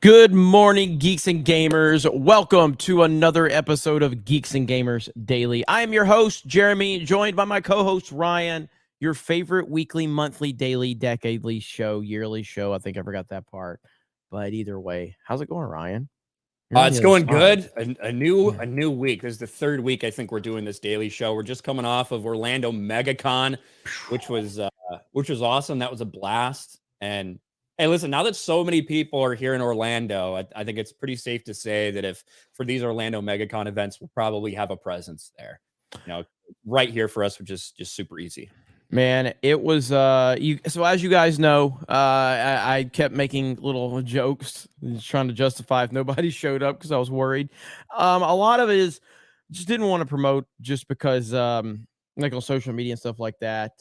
Good morning, Geeks and Gamers. Welcome to another episode of Geeks and Gamers Daily. I am your host, Jeremy, joined by my co-host, Ryan, your favorite weekly, monthly, daily, decadely show, yearly show. I think I forgot that part. But either way, how's it going, Ryan? It's going good. A new week. This is the third week I think we're doing this daily show. We're just coming off of Orlando Megacon, which was awesome. That was a blast. And hey, listen, now that so many people are here in Orlando, I think it's pretty safe to say that if for these Orlando Megacon events, we'll probably have a presence there. You know, right here for us, which is just super easy. Man, it was so as you guys know, I kept making little jokes trying to justify if nobody showed up because I was worried. A lot of it is just didn't want to promote just because like on social media and stuff like that,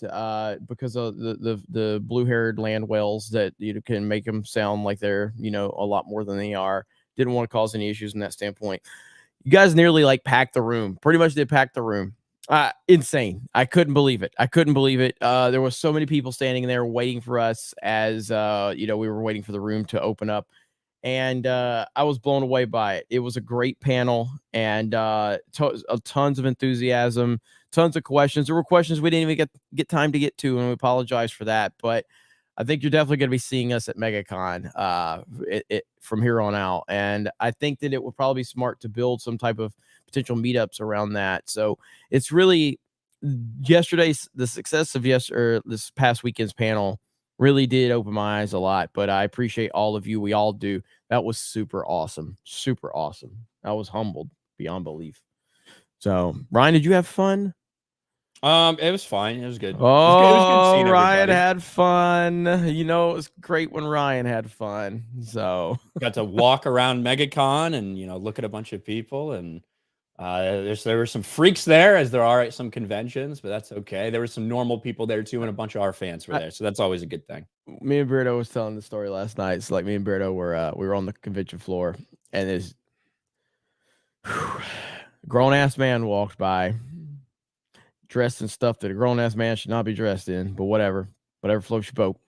because of the blue-haired land whales that can make them sound like they're a lot more than they are. Didn't want to cause any issues in that standpoint. You guys nearly like packed the room. Pretty much did pack the room. Insane. I couldn't believe it. There was so many people standing there waiting for us as we were waiting for the room to open up. And I was blown away by it. It was a great panel and tons of enthusiasm, tons of questions. There were questions we didn't even get time to get to, and we apologize for that. But I think you're definitely going to be seeing us at Megacon from here on out. And I think that it would probably be smart to build some type of potential meetups around that. So it's really the success of this past weekend's panel really did open my eyes a lot. But I appreciate all of you. We all do. That was super awesome. Super awesome. I was humbled beyond belief. So, Ryan, did you have fun? It was fine. It was good. Oh, it was good seeing Ryan everybody. had fun. It was great when Ryan had fun. So got to walk around Megacon and look at a bunch of people, and there were some freaks there, as there are at some conventions, but that's okay. There were some normal people there too, and a bunch of our fans were there, so that's always a good thing. Me and Beardo was telling the story last night. It's like me and Beardo were on the convention floor, and this grown ass man walked by, dressed in stuff that a grown ass man should not be dressed in, but whatever floats your boat.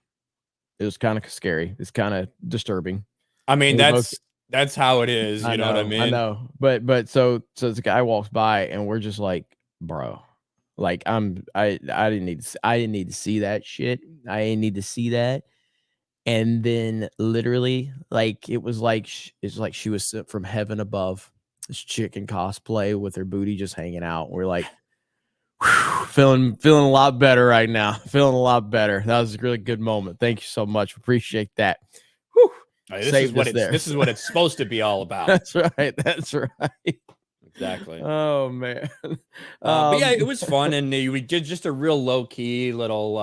It was kind of scary. It's kind of disturbing. I mean, that's how it is. You know what I mean? I know. But so this guy walks by and we're just like, bro, like I didn't need to see that shit. I didn't need to see that. And then literally, like it's like she was sent from heaven above. This chick in cosplay with her booty just hanging out. We're like, whew, feeling a lot better right now. Feeling a lot better. That was a really good moment. Thank you so much. Appreciate that. Whew. This is what it's supposed to be all about. That's right. That's right. Exactly. Oh man. But yeah, it was fun, and we did just a real low key little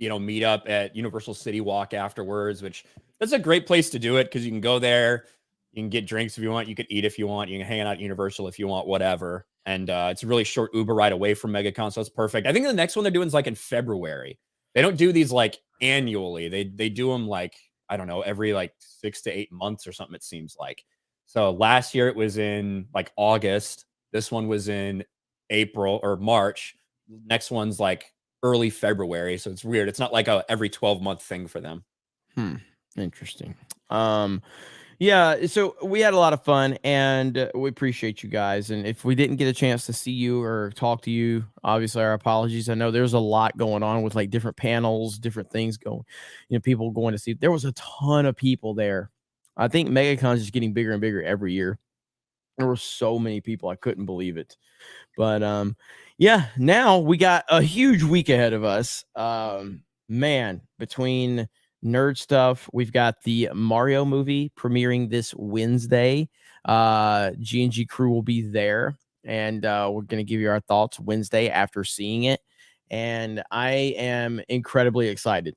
meetup at Universal City Walk afterwards, which that's a great place to do it because you can go there, you can get drinks if you want, you can eat if you want, you can hang out at Universal if you want, whatever. And it's a really short Uber ride away from Megacon, so it's perfect. I think the next one they're doing is like in February. They don't do these like annually. They do them like, I don't know, every like 6 to 8 months or something, it seems like. So last year it was in like August. This one was in April or March. Next one's like early February. So it's weird. It's not like a every 12-month thing for them. Interesting. Yeah, so we had a lot of fun, and we appreciate you guys. And if we didn't get a chance to see you or talk to you, obviously our apologies. I know there's a lot going on with like different panels, different things going, people going to see. There was a ton of people there. I think MegaCon is just getting bigger and bigger every year. There were so many people, I couldn't believe it. But yeah, now we got a huge week ahead of us. Man, between nerd stuff, we've got the Mario movie premiering this Wednesday. G&G crew will be there, and we're going to give you our thoughts Wednesday after seeing it. And I am incredibly excited.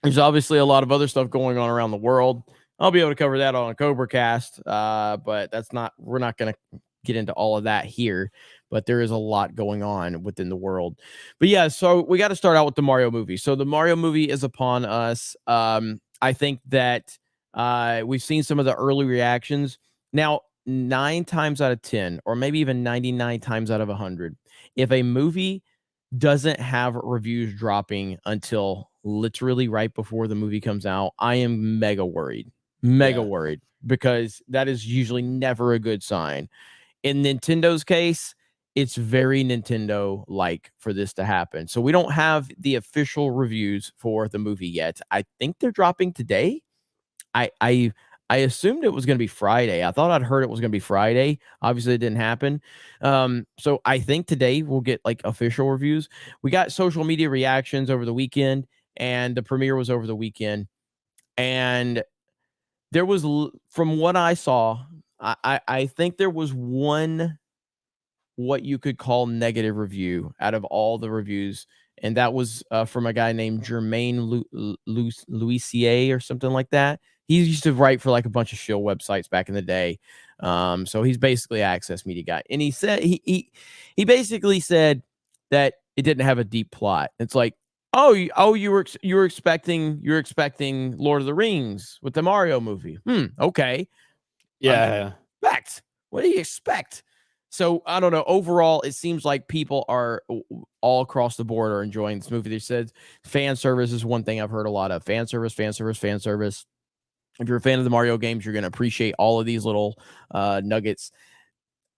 There's obviously a lot of other stuff going on around the world. I'll be able to cover that on a Cobra Cast, but we're not going to get into all of that here. But there is a lot going on within the world. But yeah, so we got to start out with the Mario movie. So the Mario movie is upon us. I think that we've seen some of the early reactions. Now, 9 times out of 10, or maybe even 99 times out of 100, if a movie doesn't have reviews dropping until literally right before the movie comes out, I am mega worried. Mega Yeah. worried, because that is usually never a good sign. In Nintendo's case, it's very Nintendo like for this to happen. So we don't have the official reviews for the movie yet. I think they're dropping today. I assumed it was going to be Friday. I thought I'd heard it was going to be Friday. Obviously, it didn't happen. So I think today we'll get like official reviews. We got social media reactions over the weekend, and the premiere was over the weekend. And there was, from what I saw, I think there was one what you could call negative review out of all the reviews, and that was from a guy named Jermaine Louisier or something like that. He used to write for like a bunch of shill websites back in the day. So he's basically an Access Media guy, and he said he basically said that it didn't have a deep plot. It's like, you were expecting Lord of the Rings with the Mario movie. Okay. Yeah. Expect. What do you expect? So I don't know. Overall, it seems like people are all across the board are enjoying this movie. They said fan service is one thing I've heard a lot of. Fan service, fan service, fan service. If you're a fan of the Mario games, you're going to appreciate all of these little nuggets.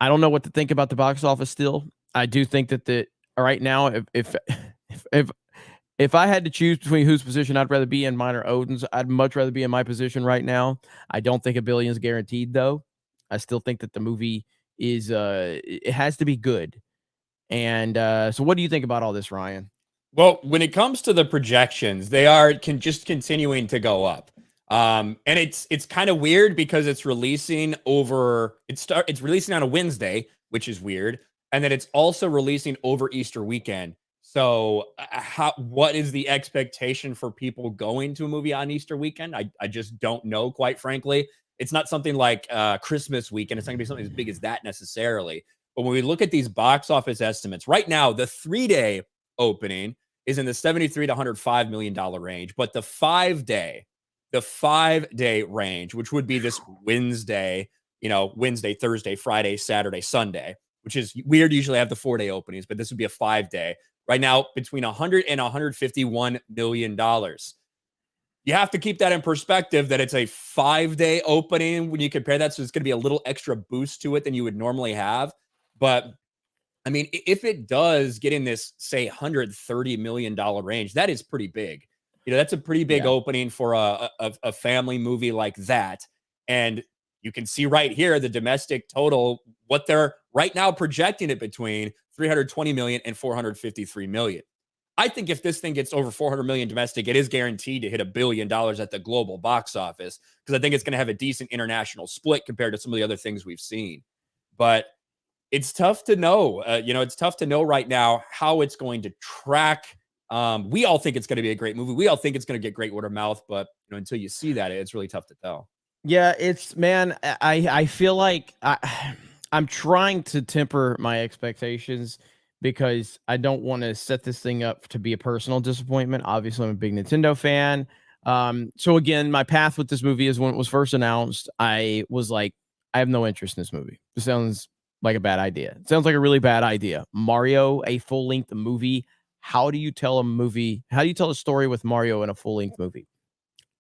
I don't know what to think about the box office still. I do think that right now, if I had to choose between whose position I'd rather be in, mine or Odin's, I'd much rather be in my position right now. I don't think $1 billion is guaranteed, though. I still think that the movie is it has to be good. And so what do you think about all this, Ryan? Well, when it comes to the projections, they are just continuing to go up. And it's kind of weird because it's releasing it's releasing on a Wednesday, which is weird, and then it's also releasing over Easter weekend. So what is the expectation for people going to a movie on Easter weekend? I just don't know, quite frankly. It's not something like Christmas weekend. It's not gonna be something as big as that necessarily. But when we look at these box office estimates right now, the 3-day opening is in the $73 to $105 million range, but the 5-day range, which would be this Wednesday, Wednesday, Thursday, Friday, Saturday, Sunday, which is weird. Usually I have the 4-day openings, but this would be a 5-day. Right now, between $100 and $151 million. You have to keep that in perspective that it's a 5-day opening when you compare that. So it's going to be a little extra boost to it than you would normally have. But I mean, if it does get in this, say, $130 million range, that is pretty big. That's a pretty big opening for a family movie like that. And you can see right here the domestic total, what they're right now projecting it between 320 million and 453 million. I think if this thing gets over 400 million domestic, it is guaranteed to hit $1 billion at the global box office, because I think it's going to have a decent international split compared to some of the other things we've seen. But it's tough to know. It's tough to know right now how it's going to track. We all think it's going to be a great movie. We all think it's going to get great word of mouth, but until you see that, it's really tough to tell. Yeah, I feel like I'm trying to temper my expectations, because I don't want to set this thing up to be a personal disappointment. Obviously, I'm a big Nintendo fan. So again, my path with this movie is, when it was first announced, I was like, I have no interest in this movie. It sounds like a bad idea. It sounds like a really bad idea. Mario, a full-length movie. How do you tell a story with Mario in a full-length movie?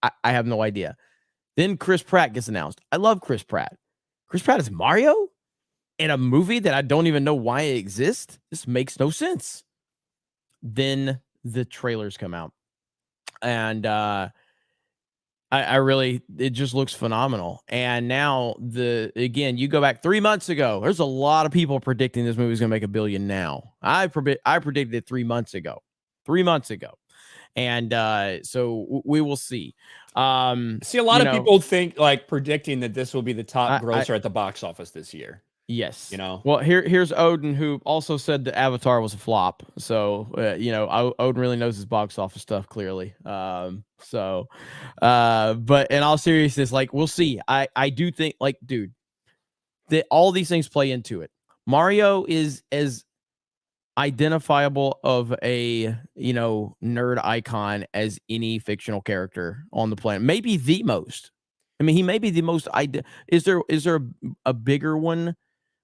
I have no idea. Then Chris Pratt gets announced. I love Chris Pratt. Chris Pratt is Mario in a movie that I don't even know why it exists. This makes no sense. Then the trailers come out, and it just looks phenomenal. And now again, you go back 3 months ago, there's a lot of people predicting this movie is going to make $1 billion now. I predicted it 3 months ago. And so we will see. See, a lot of people think, like, predicting that this will be the top grosser at the box office this year. Yes. Well, here's Odin, who also said that Avatar was a flop. So, Odin really knows his box office stuff, clearly. But in all seriousness, like, we'll see. I do think, like, dude, that all these things play into it. Mario is as identifiable of a, nerd icon as any fictional character on the planet. Maybe the most. I mean, he may be the most. Is there a bigger one?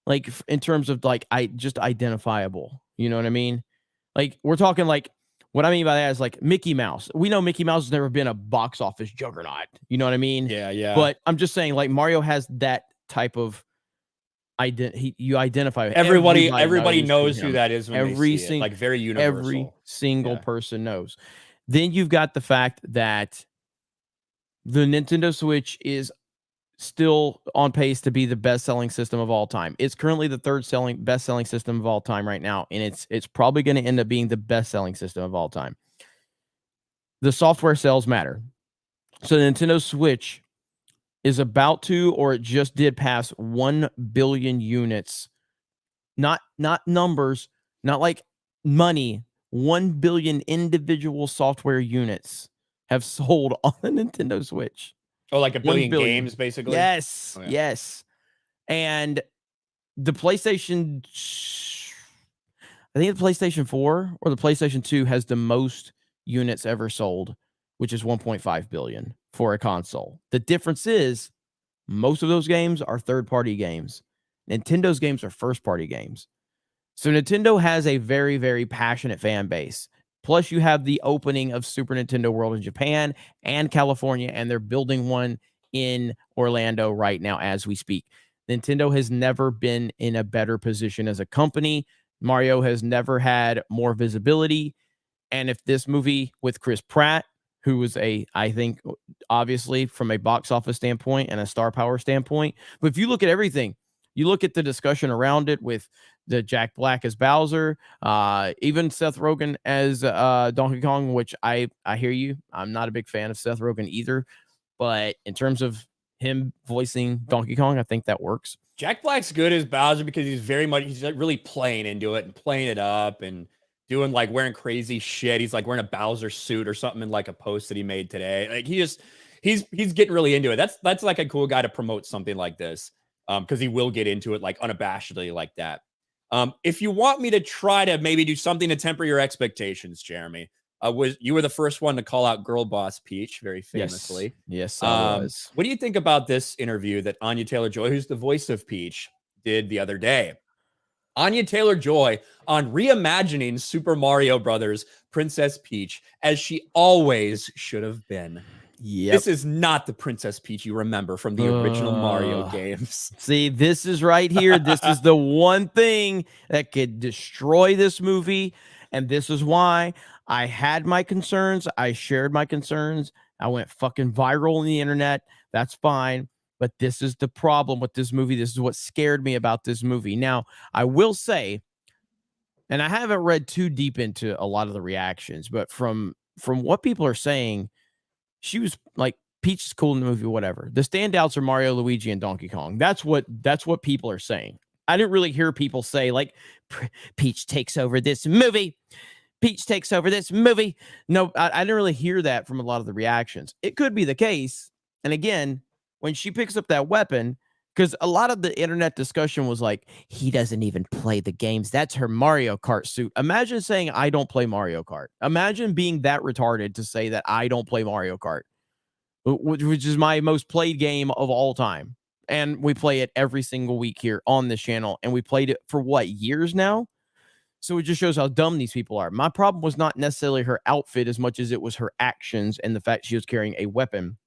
Like, in terms of, like, just identifiable, you know what I mean? Like, we're talking, like, What I mean by that is like Mickey Mouse. We know Mickey Mouse has never been a box office juggernaut. You know what I mean? Yeah. But I'm just saying, like, Mario has that type of you identify with everybody knows who that is when they see it. Like very universal. Every single person knows. Then you've got the fact that the Nintendo Switch is still on pace to be the best-selling system of all time. It's currently the best-selling system of all time right now, and it's probably going to end up being the best-selling system of all time. The software sales matter. So the Nintendo Switch is about to, or it just did pass 1 billion units. Not numbers, not like money. 1 billion individual software units have sold on the Nintendo Switch. Oh, like 1 billion games, basically? Yes. Oh, yeah. Yes. And the PlayStation, I think the PlayStation 4 or the PlayStation 2 has the most units ever sold, which is 1.5 billion for a console. The difference is most of those games are third-party games. Nintendo's games are first-party games. So Nintendo has a very, very passionate fan base. Plus, you have the opening of Super Nintendo World in Japan and California, and they're building one in Orlando right now as we speak. Nintendo has never been in a better position as a company. Mario has never had more visibility. And if this movie with Chris Pratt, who was I think, obviously from a box office standpoint and a star power standpoint, but if you look at everything, you look at the discussion around it with the Jack Black as Bowser, even Seth Rogen as Donkey Kong, which I hear you. I'm not a big fan of Seth Rogen either, but in terms of him voicing Donkey Kong, I think that works. Jack Black's good as Bowser because he's like really playing into it and playing it up and doing like wearing crazy shit. He's like wearing a Bowser suit or something in like a post that he made today. Like he's getting really into it. That's like a cool guy to promote something like this. Because he will get into it like unabashedly like that. If you want me to try to maybe do something to temper your expectations, Jeremy, you were the first one to call out Girl Boss Peach very famously. Yes, I was. What do you think about this interview that Anya Taylor-Joy, who's the voice of Peach, did the other day? Anya Taylor-Joy on reimagining Super Mario Brothers Princess Peach as she always should have been. Yep. This is not the Princess Peach you remember from the original Mario games. See, this is right here. This is the one thing that could destroy this movie. And this is why I had my concerns. I shared my concerns. I went fucking viral on the internet. That's fine. But this is the problem with this movie. This is what scared me about this movie. Now, I will say, and I haven't read too deep into a lot of the reactions, but from what people are saying, she was like, Peach is cool in the movie, whatever. The standouts are Mario, Luigi, and Donkey Kong. That's what people are saying. I didn't really hear people say like, Peach takes over this movie. Peach takes over this movie. No, I didn't really hear that from a lot of the reactions. It could be the case. And again, when she picks up that weapon, because a lot of the internet discussion was like, he doesn't even play the games. That's her Mario Kart suit. Imagine saying, I don't play Mario Kart. Imagine being that retarded to say that I don't play Mario Kart, which is my most played game of all time. And we play it every single week here on this channel. And we played it for what, years now? So it just shows how dumb these people are. My problem was not necessarily her outfit as much as it was her actions and the fact she was carrying a weapon.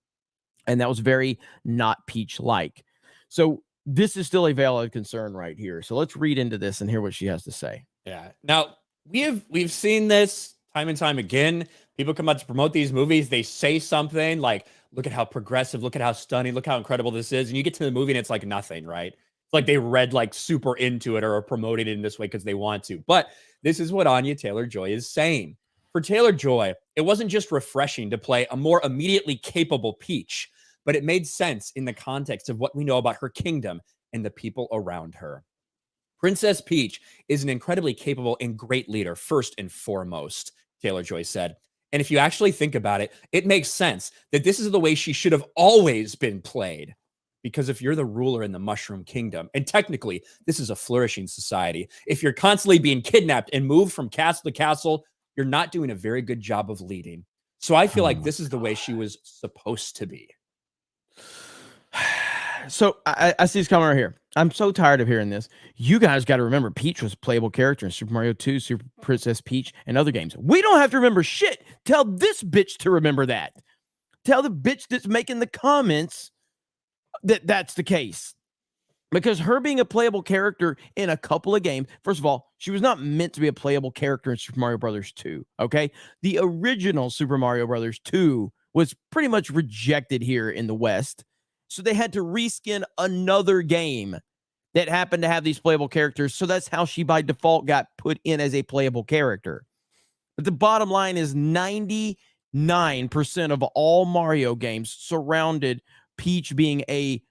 And that was very not Peach-like. So this is still a valid concern right here. So let's read into this and hear what she has to say. Yeah. Now, we've seen this time and time again. People come out to promote these movies. They say something like, look at how progressive, look at how stunning, look how incredible this is. And you get to the movie and it's like nothing, right? It's like they read like super into it or are promoting it in this way because they want to. But this is what Anya Taylor-Joy is saying. For Taylor-Joy, it wasn't just refreshing to play a more immediately capable Peach, but it made sense in the context of what we know about her kingdom and the people around her. Princess Peach is an incredibly capable and great leader, first and foremost, Taylor-Joy said. And if you actually think about it, it makes sense that this is the way she should have always been played. Because if you're the ruler in the Mushroom Kingdom, and technically this is a flourishing society, if you're constantly being kidnapped and moved from castle to castle, you're not doing a very good job of leading. So I feel like this is the way she was supposed to be. So I see this comment right here. I'm so tired of hearing this. You guys got to remember, Peach was a playable character in Super Mario 2, Super Princess Peach, and other games. We don't have to remember shit. Tell this bitch to remember that. Tell the bitch that's making the comments that that's the case. Because her being a playable character in a couple of games, first of all, she was not meant to be a playable character in Super Mario Brothers 2, okay? The original Super Mario Brothers 2 was pretty much rejected here in the West. So they had to reskin another game that happened to have these playable characters. So that's how she by default got put in as a playable character. But the bottom line is 99% of all Mario games surrounded Peach being a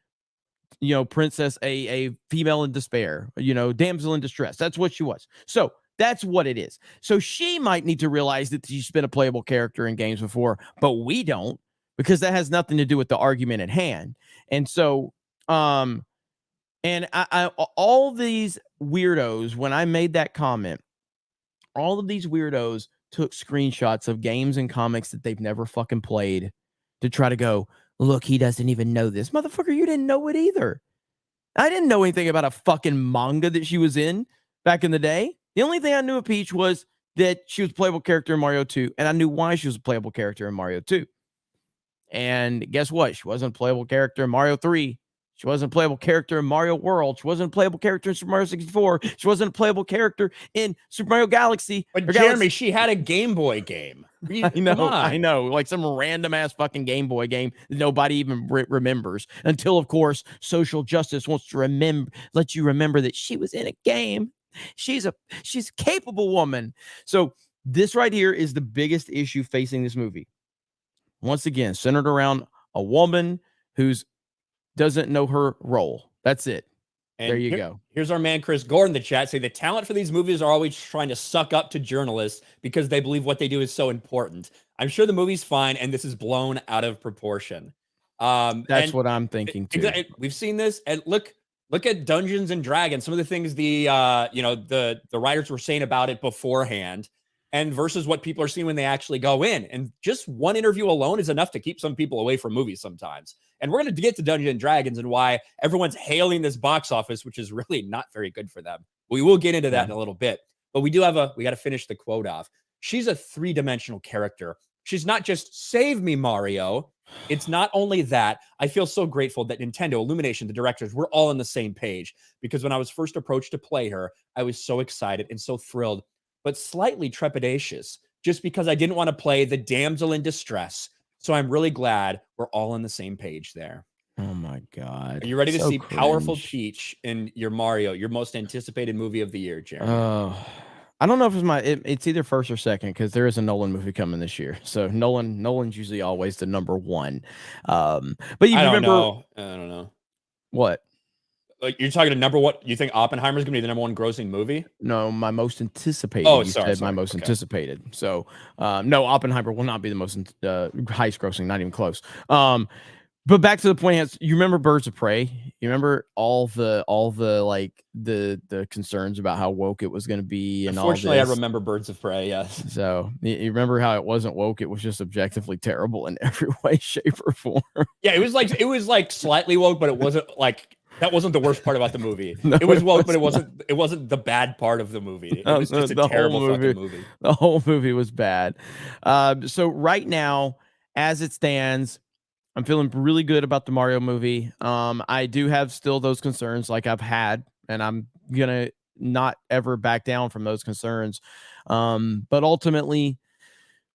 princess, a female in despair, damsel in distress. That's what she was. So that's what it is. So she might need to realize that she's been a playable character in games before, but we don't, because that has nothing to do with the argument at hand. And so, and I all these weirdos, when I made that comment, all of these weirdos took screenshots of games and comics that they've never fucking played to try to go, look, he doesn't even know this. Motherfucker, you didn't know it either. I didn't know anything about a fucking manga that she was in back in the day. The only thing I knew of Peach was that she was a playable character in Mario 2, and I knew why she was a playable character in Mario 2. And guess what? She wasn't a playable character in Mario 3. She wasn't a playable character in Mario World. She wasn't a playable character in Super Mario 64. She wasn't a playable character in Super Mario Galaxy. But Jeremy, she had a Game Boy game. I know, like some random ass fucking Game Boy game that nobody even remembers until, of course, social justice wants to let you remember that she was in a game. She's a capable woman. So this right here is the biggest issue facing this movie. Once again, centered around a woman who's doesn't know her role. That's it. And there you go. Here's our man Chris Gore in the chat say the talent for these movies are always trying to suck up to journalists because they believe what they do is so important. I'm sure the movie's fine, and this is blown out of proportion. That's what I'm thinking too. We've seen this, and look at Dungeons and Dragons. Some of the things the writers were saying about it beforehand, and versus what people are seeing when they actually go in. And just one interview alone is enough to keep some people away from movies sometimes. And we're going to get to Dungeons and Dragons and why everyone's hailing this box office, which is really not very good for them. We will get into that in a little bit. But we got to finish the quote off. She's a three-dimensional character. She's not just save me, Mario. It's not only that. I feel so grateful that Nintendo, Illumination, the directors, we're all on the same page. Because when I was first approached to play her, I was so excited and so thrilled, but slightly trepidatious, just because I didn't want to play the damsel in distress. So I'm really glad we're all on the same page there. Oh my God. Are you ready to see powerful Peach in your Mario, your most anticipated movie of the year, Jeremy? I don't know if it's either first or second, because there is a Nolan movie coming this year. So Nolan's usually always the number one. But you remember? I don't know. What? Like, you're talking to number one? You think Oppenheimer's gonna be the number one grossing movie? No, my most anticipated. Oh, sorry. My most anticipated. So, no, Oppenheimer will not be the most highest grossing. Not even close. But back to the point, you remember Birds of Prey? You remember all the like the concerns about how woke it was going to be, and unfortunately, all this? I remember Birds of Prey. Yes. So you remember how it wasn't woke? It was just objectively terrible in every way, shape, or form. Yeah, it was like slightly woke, but it wasn't like. That wasn't the worst part about the movie. No, it was woke, but it wasn't the bad part of the movie. It was just a terrible fucking movie. The whole movie was bad. So right now, as it stands, I'm feeling really good about the Mario movie. I do have still those concerns like I've had, and I'm gonna not ever back down from those concerns. But ultimately,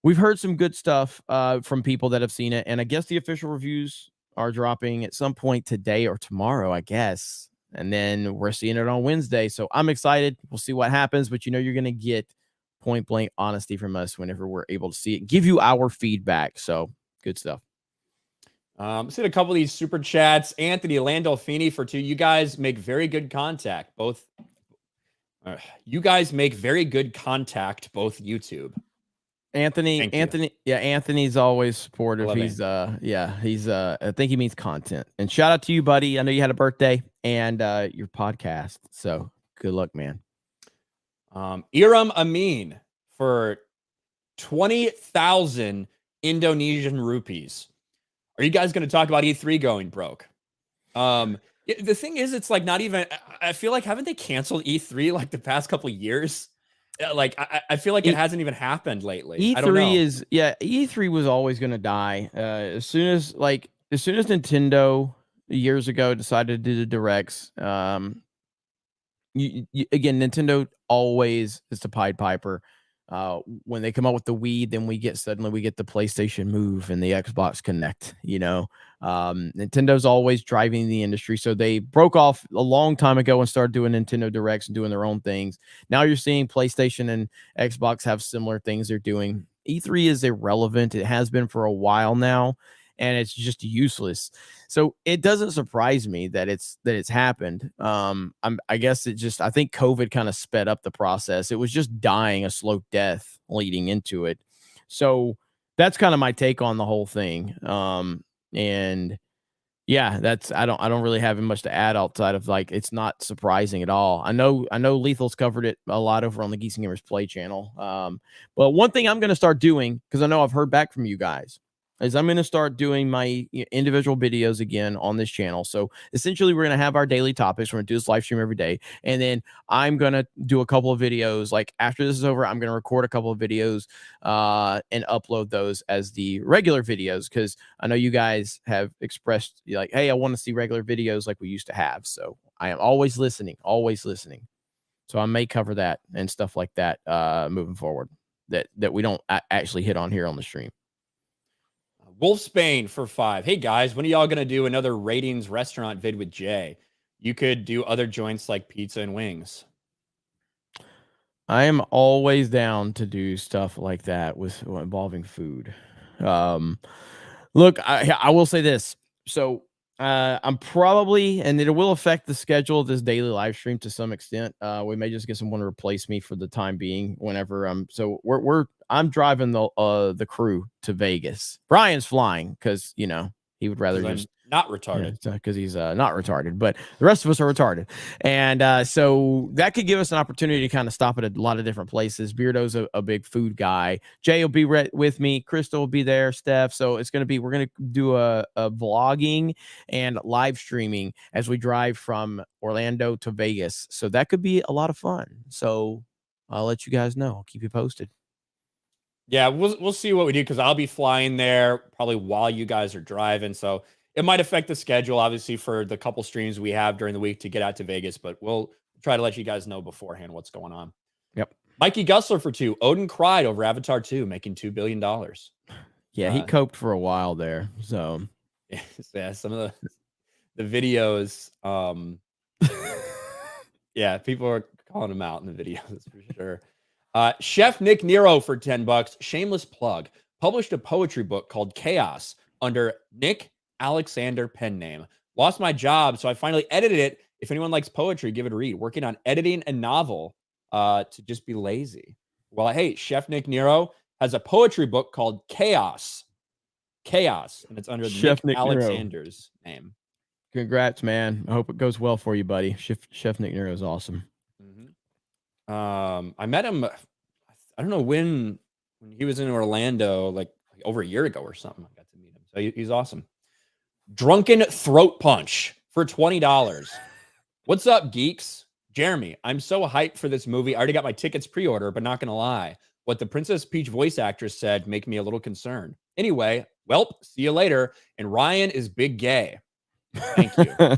we've heard some good stuff from people that have seen it, and I guess the official reviews are dropping at some point today or tomorrow, I guess. And then we're seeing it on Wednesday. So I'm excited. We'll see what happens, but you're going to get point blank honesty from us whenever we're able to see it, give you our feedback. So good stuff. See a couple of these super chats. Anthony Landolfini for 2. You guys make very good contact. Both. You guys make very good contact. Both YouTube. Anthony's always supportive. He's I think he means content. And shout out to you, buddy. I know you had a birthday and your podcast. So good luck, man. Iram Amin for 20,000 Indonesian rupees. Are you guys going to talk about E3 going broke? The thing is, it's like not even. I feel like haven't they canceled E3 like the past couple of years? Like I feel like it hasn't even happened lately. I don't E3 know. is E3 was always going to die. As soon as Nintendo years ago decided to do the directs, again, Nintendo always is the Pied Piper. When they come out with the Wii, then we get the PlayStation Move and the Xbox Connect. Nintendo's always driving the industry, so they broke off a long time ago and started doing Nintendo Directs and doing their own things. Now you're seeing PlayStation and Xbox have similar things they're doing. E3 is irrelevant. It has been for a while now, and it's just useless. So it doesn't surprise me that it's happened. I guess I think COVID kind of sped up the process. It was just dying a slow death leading into it. So that's kind of my take on the whole thing. And yeah, I don't really have much to add outside of like it's not surprising at all. I know Lethal's covered it a lot over on the Geeks Gamers Play channel. But one thing I'm going to start doing, because I know I've heard back from you guys, is I'm going to start doing my individual videos again on this channel. So essentially, we're going to have our daily topics. We're going to do this live stream every day, and then I'm going to do a couple of videos. Like after this is over, I'm going to record a couple of videos and upload those as the regular videos, because I know you guys have expressed like, hey, I want to see regular videos like we used to have. So I am always listening, always listening. So I may cover that and stuff like that moving forward that we don't actually hit on here on the stream. Wolfsbane for 5. Hey guys, when are y'all gonna do another ratings restaurant vid with Jay? You could do other joints like pizza and wings. I am always down to do stuff like that with involving food. Look, I will say this. So I'm probably, and it will affect the schedule of this daily live stream to some extent. We may just get someone to replace me for the time being whenever so I'm driving the crew to Vegas. Brian's flying because he would rather just not retarded, because he's not retarded, but the rest of us are retarded. And so that could give us an opportunity to kind of stop at a lot of different places. Beardo's a big food guy. Jay will be with me. Crystal will be there. Steph. So we're going to do a vlogging and live streaming as we drive from Orlando to Vegas. So that could be a lot of fun. So I'll let you guys know. I'll keep you posted. Yeah, we'll see what we do, because I'll be flying there probably while you guys are driving. So it might affect the schedule, obviously, for the couple streams we have during the week to get out to Vegas, but we'll try to let you guys know beforehand what's going on. Yep. Mikey Gussler for 2. Odin cried over Avatar 2, making $2 billion. Yeah, he coped for a while there. So yeah, some of the videos, yeah, people are calling him out in the videos for sure. Chef Nick Nero for $10. Shameless plug. Published a poetry book called Chaos under Nick Alexander pen name. Lost my job, so I finally edited it. If anyone likes poetry, give it a read. Working on editing a novel to just be lazy. Well, hey, Chef Nick Nero has a poetry book called Chaos. Chaos, and it's under Chef Nick Alexander's name. Congrats, man. I hope it goes well for you, buddy. Chef Nick Nero is awesome. I met him, I don't know when he was in Orlando, like over a year ago or something. I got to meet him. So he's awesome. Drunken Throat Punch for $20. What's up, geeks? Jeremy, I'm so hyped for this movie. I already got my tickets pre-order, but not gonna lie, what the Princess Peach voice actress said make me a little concerned. Anyway, welp, see you later. And Ryan is big gay. Thank you.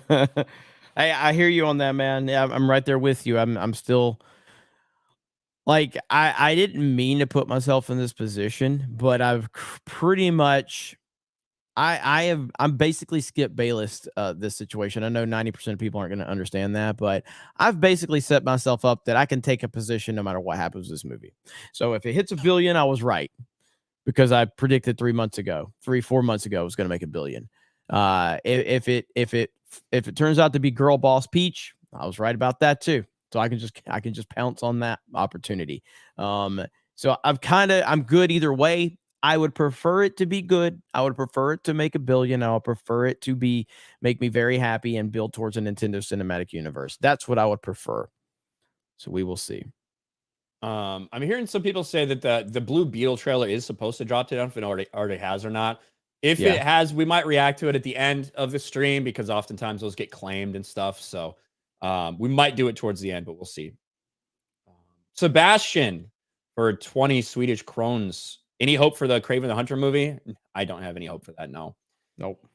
Hey, I hear you on that, man. Yeah, I'm right there with you. I'm still like I didn't mean to put myself in this position, but I've pretty much I'm basically Skip Bayless this situation. I know 90% of people aren't going to understand that, but I've basically set myself up that I can take a position no matter what happens with this movie. So if it hits $1 billion, I was right, because I predicted 4 months ago it was going to make $1 billion. If it turns out to be Girl Boss Peach, I was right about that too. So I can just pounce on that opportunity. So I'm good either way. I would prefer it to be good. I would prefer it to make $1 billion. I would prefer it to make me very happy and build towards a Nintendo Cinematic Universe. That's what I would prefer. So we will see. I'm hearing some people say that the Blue Beetle trailer is supposed to drop today. I don't know if it already has or not. If it has, we might react to it at the end of the stream because oftentimes those get claimed and stuff. So we might do it towards the end, but we'll see. Sebastian for 20 Swedish krones. Any hope for the Kraven the Hunter movie? I don't have any hope for that. No. Nope.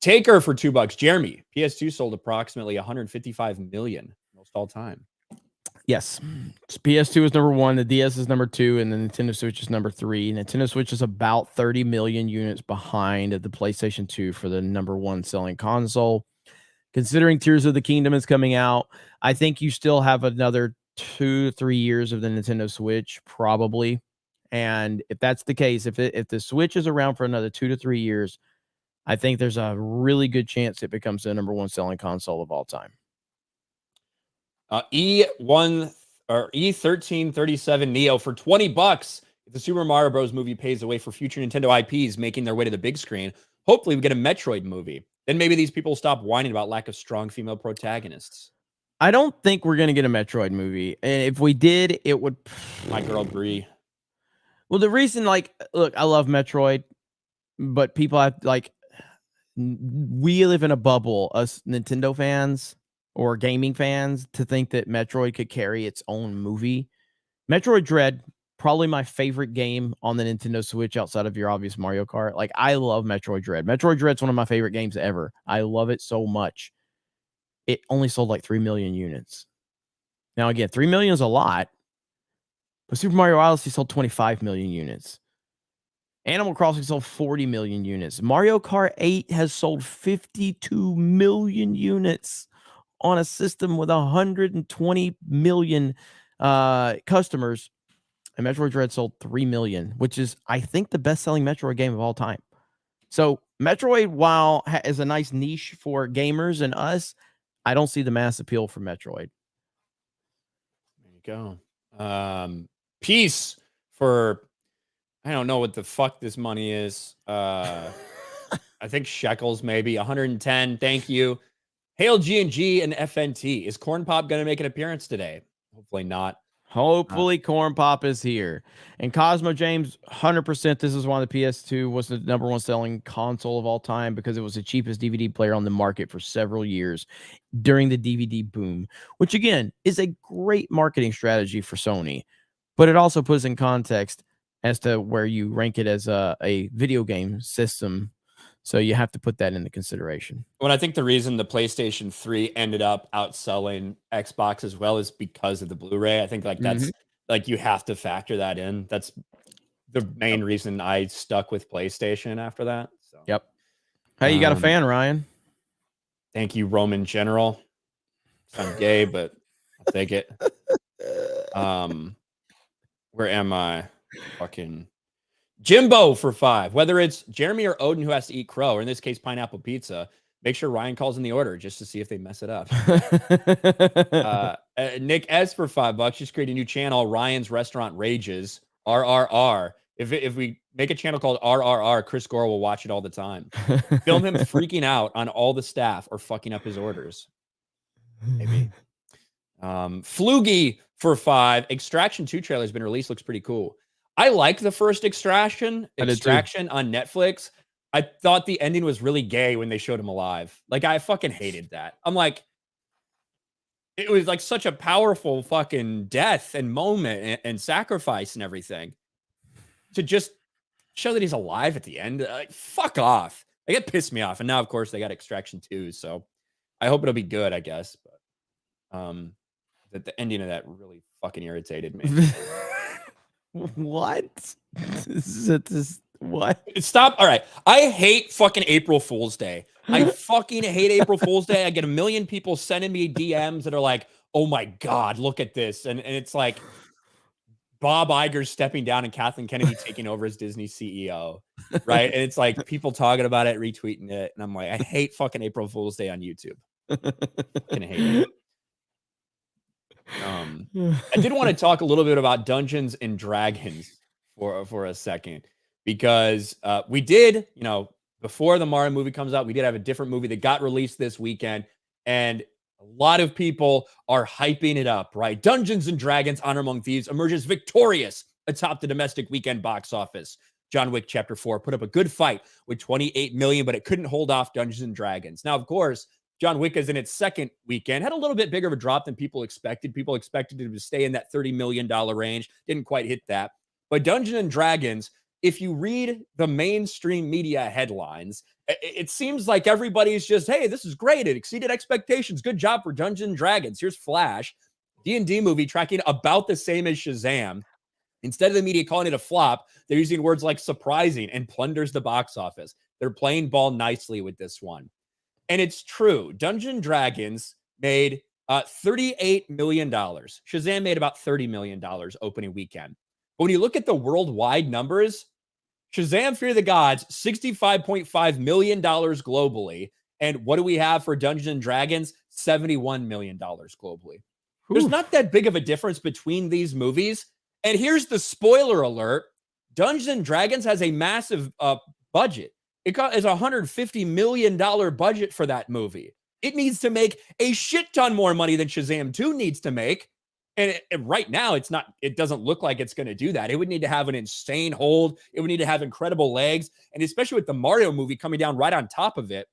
Taker for $2. Jeremy, PS2 sold approximately 155 million, most all time. Yes. PS2 is number 1, the DS is number 2, and the Nintendo Switch is number 3. Nintendo Switch is about 30 million units behind the PlayStation 2 for the number 1 selling console. Considering Tears of the Kingdom is coming out, I think you still have another 2 to 3 years of the Nintendo Switch, probably. And if that's the case, if the Switch is around for another 2 to 3 years, I think there's a really good chance it becomes the number 1 selling console of all time. E1337 Neo for $20. If the Super Mario Bros. Movie paves the way for future Nintendo IPs making their way to the big screen, hopefully we get a Metroid movie. Then maybe these people stop whining about lack of strong female protagonists. I don't think we're going to get a Metroid movie. And if we did, it would... My girl, Brie. Well, the reason, like, look, I love Metroid, but people have, like, we live in a bubble, us Nintendo fans or gaming fans, to think that Metroid could carry its own movie. Metroid Dread, probably my favorite game on the Nintendo Switch outside of your obvious Mario Kart. Like, I love Metroid Dread. Metroid Dread's one of my favorite games ever. I love it so much. It only sold like 3 million units. Now, again, 3 million is a lot, but Super Mario Odyssey sold 25 million units. Animal Crossing sold 40 million units. Mario Kart 8 has sold 52 million units on a system with 120 million customers. And Metroid Dread sold 3 million, which is, I think, the best-selling Metroid game of all time. So Metroid, while is a nice niche for gamers and us, I don't see the mass appeal for Metroid. There you go. Peace for... I don't know what the fuck this money is. I think shekels, maybe 110. Thank you. Hail G&G and FNT. Is Corn Pop going to make an appearance today? Hopefully not. Hopefully Corn Pop is here. And Cosmo James, 100%. This is why the PS2 was the number 1 selling console of all time, because it was the cheapest DVD player on the market for several years during the DVD boom, which again is a great marketing strategy for Sony. But it also puts in context as to where you rank it as a video game system. So you have to put that into consideration. Well, I think the reason the PlayStation 3 ended up outselling Xbox as well is because of the Blu-ray. I think like that's like you have to factor that in. That's the main reason I stuck with PlayStation after that. So. Yep. Hey, you got a fan, Ryan? Thank you, Roman General. I'm gay, but I'll take it. Where am I? Fucking Jimbo for 5. Whether it's Jeremy or Odin who has to eat crow, or in this case, pineapple pizza, make sure Ryan calls in the order just to see if they mess it up. Nick S for $5. Just create a new channel, Ryan's Restaurant Rages, RRR. If we make a channel called RRR, Chris Gore will watch it all the time. Film him freaking out on all the staff or fucking up his orders. Maybe. Flugie for 5. Extraction 2 trailer has been released. Looks pretty cool. I like the first Extraction on Netflix. I thought the ending was really gay when they showed him alive. Like, I fucking hated that. I'm like, it was like such a powerful fucking death and moment and sacrifice and everything. To just show that he's alive at the end, like, fuck off. Like, it pissed me off. And now, of course, they got Extraction 2, so I hope it'll be good, I guess. But the ending of that really fucking irritated me. What? What? Stop. All right. I hate fucking April Fool's Day. I fucking hate April Fool's Day. I get a million people sending me DMs that are like, oh my God, look at this. And it's like Bob Iger stepping down and Kathleen Kennedy taking over as Disney CEO. Right. And it's like people talking about it, retweeting it. And I'm like, I hate fucking April Fool's Day on YouTube. I fucking hate it. I did want to talk a little bit about Dungeons and Dragons for a second, because we did, you know, before the Mario movie comes out, we did have a different movie that got released this weekend, and a lot of people are hyping it up, right? Dungeons and Dragons Honor Among Thieves emerges victorious atop the domestic weekend box office. John Wick Chapter 4 put up a good fight with 28 million, but it couldn't hold off Dungeons and Dragons. Now, of course, John Wick is in its second weekend, had a little bit bigger of a drop than people expected. People expected it to stay in that $30 million range. Didn't quite hit that. But Dungeons and Dragons, if you read the mainstream media headlines, it seems like everybody's just, hey, this is great. It exceeded expectations. Good job for Dungeons and Dragons. Here's Flash, D&D movie tracking about the same as Shazam. Instead of the media calling it a flop, they're using words like surprising and plunders the box office. They're playing ball nicely with this one. And it's true. Dungeons and Dragons made $38 million. Shazam made about $30 million opening weekend. But when you look at the worldwide numbers, Shazam Fear the Gods, $65.5 million globally. And what do we have for Dungeons and Dragons? $71 million globally. There's not that big of a difference between these movies. And here's the spoiler alert. Dungeons and Dragons has a massive budget. It is a $150 million budget for that movie. It needs to make a shit ton more money than Shazam 2 needs to make. And right now, it doesn't look like it's going to do that. It would need to have an insane hold. It would need to have incredible legs. And especially with the Mario movie coming down right on top of it,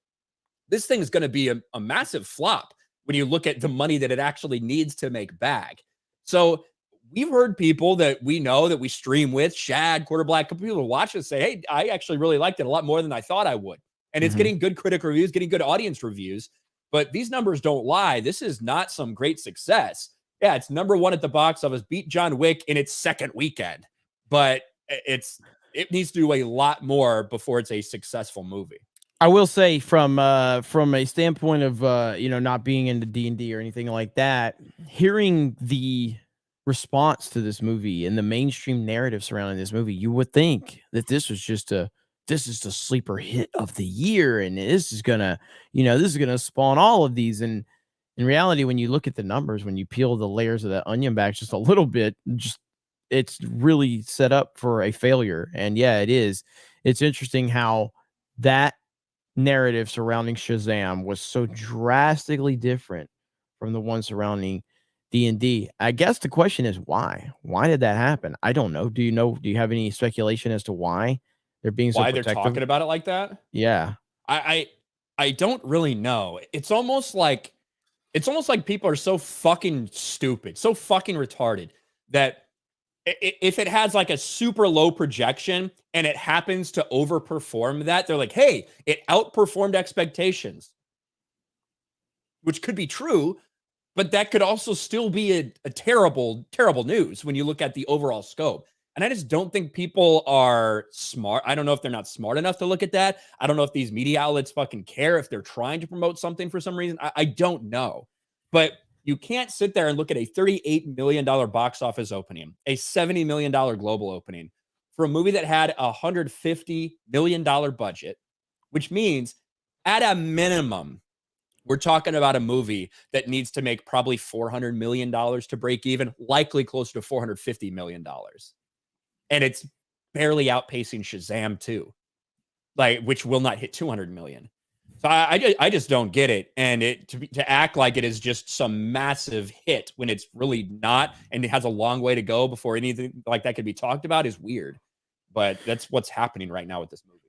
this thing is going to be a massive flop when you look at the money that it actually needs to make back. So we've heard people that we know that we stream with, Shad, Quarter Black, people who watch us say, hey, I actually really liked it a lot more than I thought I would. And it's getting good critic reviews, getting good audience reviews. But these numbers don't lie. This is not some great success. Yeah, it's number one at the box office, beat John Wick in its second weekend. But it needs to do a lot more before it's a successful movie. I will say from a standpoint of not being into D&D or anything like that, hearing the response to this movie and the mainstream narrative surrounding this movie, you would think that this is the sleeper hit of the year, and this is gonna spawn all of these. And in reality, when you look at the numbers, when you peel the layers of that onion back just a little bit, it's really set up for a failure. And yeah, it is. It's interesting how that narrative surrounding Shazam was so drastically different from the one surrounding D&D. I guess the question is why? Why did that happen? I don't know. Do you have any speculation as to why they're being so protective? Why they're talking about it like that? Yeah. I don't really know. It's almost like people are so fucking stupid, so fucking retarded that if it has like a super low projection and it happens to overperform that, they're like, hey, it outperformed expectations, which could be true, but that could also still be a terrible, terrible news when you look at the overall scope. And I just don't think people are smart. I don't know if they're not smart enough to look at that. I don't know if these media outlets fucking care if they're trying to promote something for some reason. I don't know. But you can't sit there and look at a $38 million box office opening, a $70 million global opening for a movie that had a $150 million budget, which means at a minimum, we're talking about a movie that needs to make probably $400 million to break even, likely close to $450 million. And it's barely outpacing Shazam 2, which will not hit 200 million. So I just don't get it. And to act like it is just some massive hit when it's really not, and it has a long way to go before anything like that could be talked about is weird. But that's what's happening right now with this movie.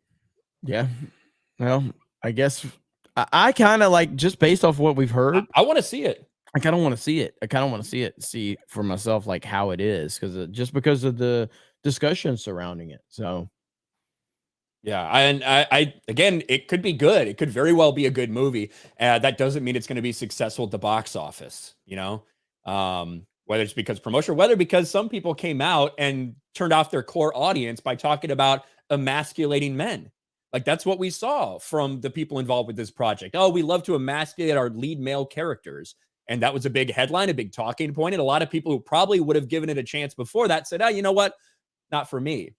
Yeah. Well, I guess I kind of like, just based off what we've heard, I want to see it. I kind of want to see it. I kind of want to see for myself, like how it is, because of the discussion surrounding it. So yeah, I again, it could be good. It could very well be a good movie. That doesn't mean it's going to be successful at the box office, whether it's because promotion, whether because some people came out and turned off their core audience by talking about emasculating men. Like that's what we saw from the people involved with this project. Oh, we love to emasculate our lead male characters. And that was a big headline, a big talking point. And a lot of people who probably would have given it a chance before that said, oh, you know what? Not for me.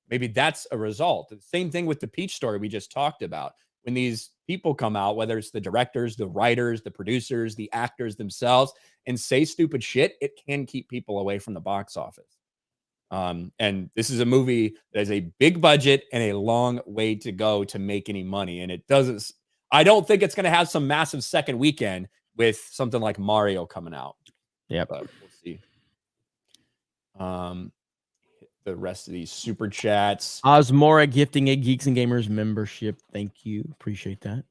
Maybe that's a result. The same thing with the Peach story we just talked about. When these people come out, whether it's the directors, the writers, the producers, the actors themselves, and say stupid shit, it can keep people away from the box office. And this is a movie that has a big budget and a long way to go to make any money. And I don't think it's going to have some massive second weekend with something like Mario coming out. Yeah, but we'll see. the rest of these super chats. Osmora gifting a Geeks and Gamers membership. Thank you. Appreciate that.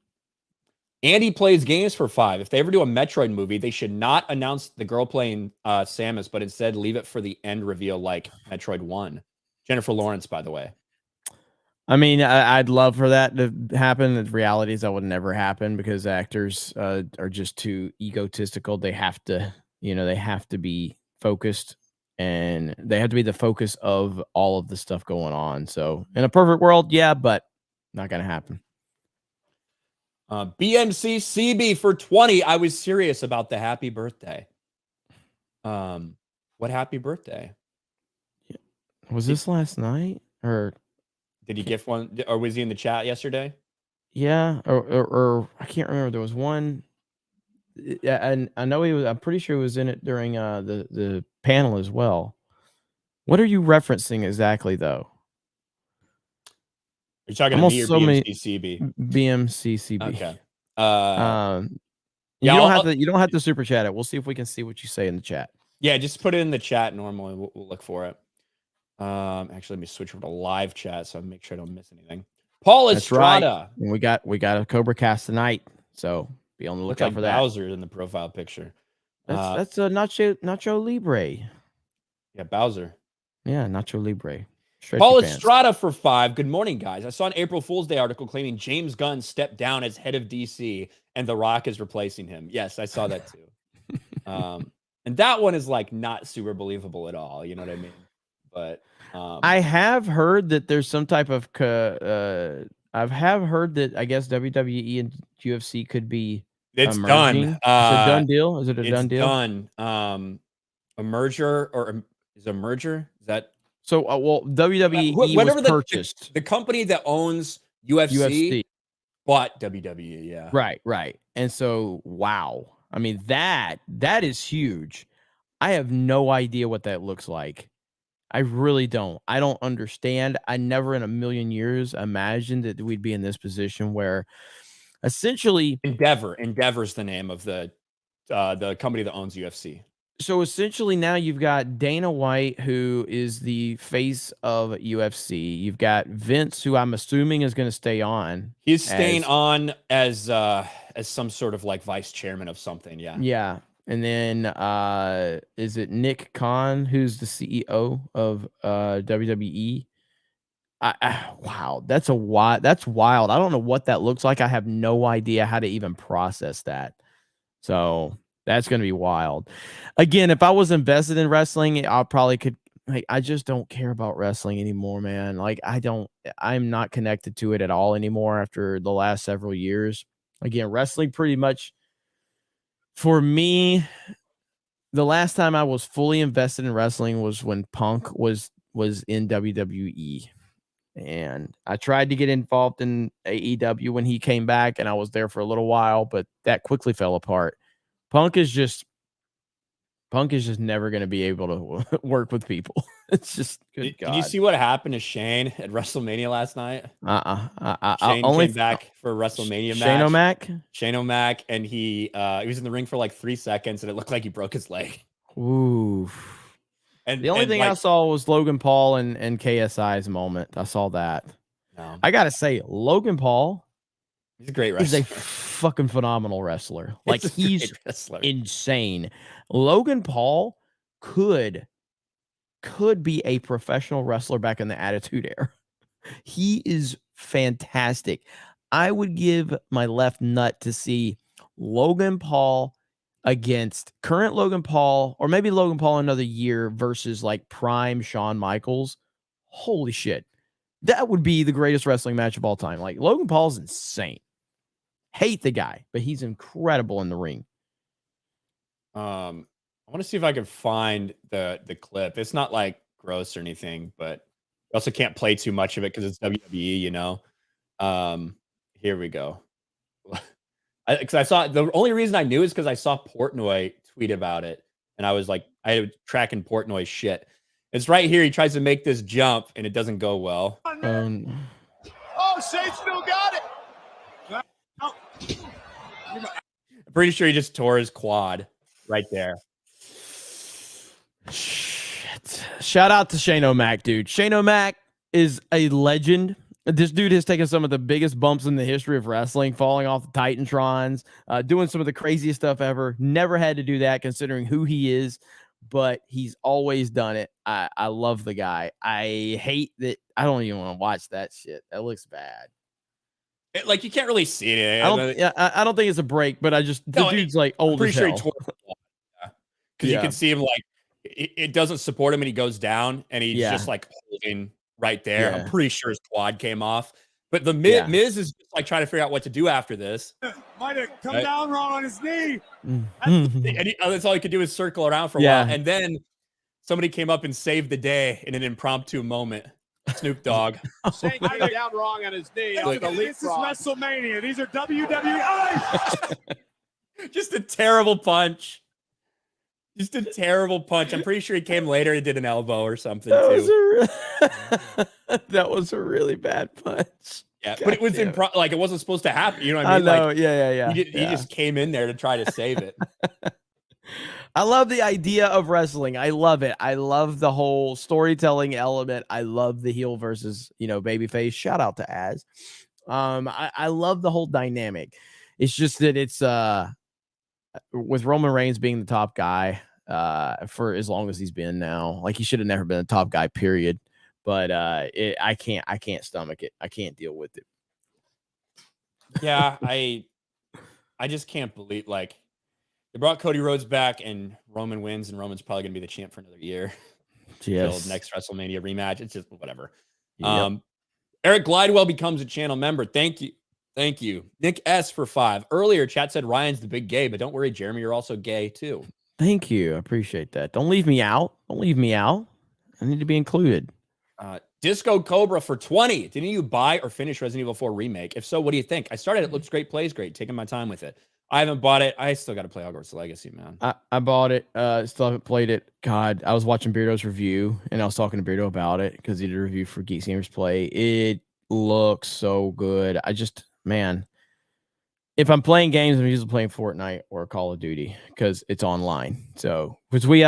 Andy plays games for 5. If they ever do a Metroid movie, they should not announce the girl playing Samus, but instead leave it for the end reveal like Metroid 1. Jennifer Lawrence, by the way. I mean, I'd love for that to happen. The reality is that would never happen because actors are just too egotistical. They have to, they have to be focused and they have to be the focus of all of the stuff going on. So in a perfect world, yeah, but not going to happen. BMC CB for 20. I was serious about the happy birthday. What happy birthday? Was this last night or did he gift one, or was he in the chat yesterday? Yeah, or I can't remember. There was one. Yeah, and I know he was. I'm pretty sure he was in it during the panel as well. What are you referencing exactly, though? You're talking to me or BMCCB? BMCCB. Okay. You don't have to super chat it. We'll see if we can see what you say in the chat. Yeah, just put it in the chat normally. We'll look for it. Actually, let me switch over to live chat so I make sure I don't miss anything. Paul Estrada. Right. And we got a Cobra Cast tonight, so be on the lookout for that. Bowser in the profile picture. That's a Nacho Libre. Yeah, Bowser. Yeah, Nacho Libre. Paul Estrada for 5. Good morning, guys. I saw an April Fool's Day article claiming James Gunn stepped down as head of DC and The Rock is replacing him. Yes, I saw that too. And that one is like not super believable at all. You know what I mean? But I have heard that there's some type of I have heard that I guess WWE and UFC could be merging. It's a done deal. Is it a done deal? Done. A merger or is a merger? Is that so? Well, WWE was purchased. The company that owns UFC bought WWE. Yeah. Right. And so, wow. I mean that is huge. I have no idea what that looks like. I really don't. I don't understand. I never in a million years imagined that we'd be in this position where essentially Endeavor's the name of the company that owns UFC. So essentially now you've got Dana White, who is the face of UFC. You've got Vince, who I'm assuming is going to stay on. He's staying on as some sort of like vice chairman of something. Yeah. Yeah. And then is it Nick Khan, who's the CEO of WWE? Wow, that's wild. I don't know what that looks like. I have no idea how to even process that. So that's going to be wild. Again, if I was invested in wrestling, I probably could. Like, I just don't care about wrestling anymore, man. Like, I'm not connected to it at all anymore after the last several years. Again, wrestling pretty much. For me, the last time I was fully invested in wrestling was when Punk was in WWE. And I tried to get involved in AEW when he came back, and I was there for a little while, but that quickly fell apart. Punk is just never going to be able to work with people. It's just good. Did you see what happened to Shane at WrestleMania last night? Shane came back for a WrestleMania match. Shane O'Mac, and he was in the ring for like 3 seconds, and it looked like he broke his leg. Ooh. And the only thing I saw was Logan Paul and KSI's moment. I saw that. No. I gotta say, Logan Paul, he's a great wrestler. He's a fucking phenomenal wrestler. Like, he's insane. Logan Paul could be a professional wrestler back in the Attitude Era. He is fantastic. I would give my left nut to see Logan Paul against current Logan Paul, or maybe Logan Paul another year versus like prime Shawn Michaels. Holy shit. That would be the greatest wrestling match of all time. Like, Logan Paul's insane. Hate the guy, but he's incredible in the ring. I want to see if I can find the clip. It's not like gross or anything, but I also can't play too much of it because it's WWE, you know. Here we go. Because I saw, the only reason I knew is because I saw Portnoy tweet about it, and I was like, I had tracking Portnoy's shit. It's right here. He tries to make this jump, and it doesn't go well. Oh, Shane still got it. I'm pretty sure he just tore his quad right there. Shit. Shout out to Shane O'Mac, dude. Shane O'Mac is a legend. This dude has taken some of the biggest bumps in the history of wrestling, falling off the Titantrons, doing some of the craziest stuff ever. Never had to do that considering who he is, but he's always done it. I love the guy. I hate that. I don't even want to watch that shit. That looks bad. Like, you can't really see it. I don't think it's a break, but the dude's like old as hell. Because you can see him like it doesn't support him and he goes down and he's just like holding right there. I'm pretty sure his quad came off. But the Miz is just like trying to figure out what to do after this. Might have come down wrong on his knee. And that's all he could do is circle around for a while. And then somebody came up and saved the day in an impromptu moment. Snoop Dogg. Saying he came down wrong on his knee. This is WrestleMania. These are WWE. Just a terrible punch. Just a terrible punch. I'm pretty sure he came later and did an elbow or something too. That was a really bad punch. Yeah, God, but it was like it wasn't supposed to happen. You know what I mean? know. Like, he just came in there to try to save it. I love the idea of wrestling. I love it. I love the whole storytelling element. I love the heel versus, babyface. Shout out to Az. I love the whole dynamic. It's just that it's with Roman Reigns being the top guy for as long as he's been now. Like, he should have never been a top guy, period. But I can't stomach it. I can't deal with it. Yeah, I just can't believe, like, they brought Cody Rhodes back and Roman wins, and Roman's probably going to be the champ for another year. Yes. Next WrestleMania rematch. It's just whatever. Yep. Eric Glidewell becomes a channel member. Thank you. Thank you. Nick S for 5. Earlier, chat said Ryan's the big gay, but don't worry, Jeremy, you're also gay too. Thank you. I appreciate that. Don't leave me out. Don't leave me out. I need to be included. Disco Cobra for 20. Didn't you buy or finish Resident Evil 4 Remake? If so, what do you think? I started. It looks great, plays great. Taking my time with it. I haven't bought it. I still got to play Hogwarts Legacy, man. I bought it. Still haven't played it. God, I was watching Beardo's review, and I was talking to Beardo about it because he did a review for Geeks Gamers Play. It looks so good. Man, if I'm playing games, I'm usually playing Fortnite or Call of Duty because it's online. So, because we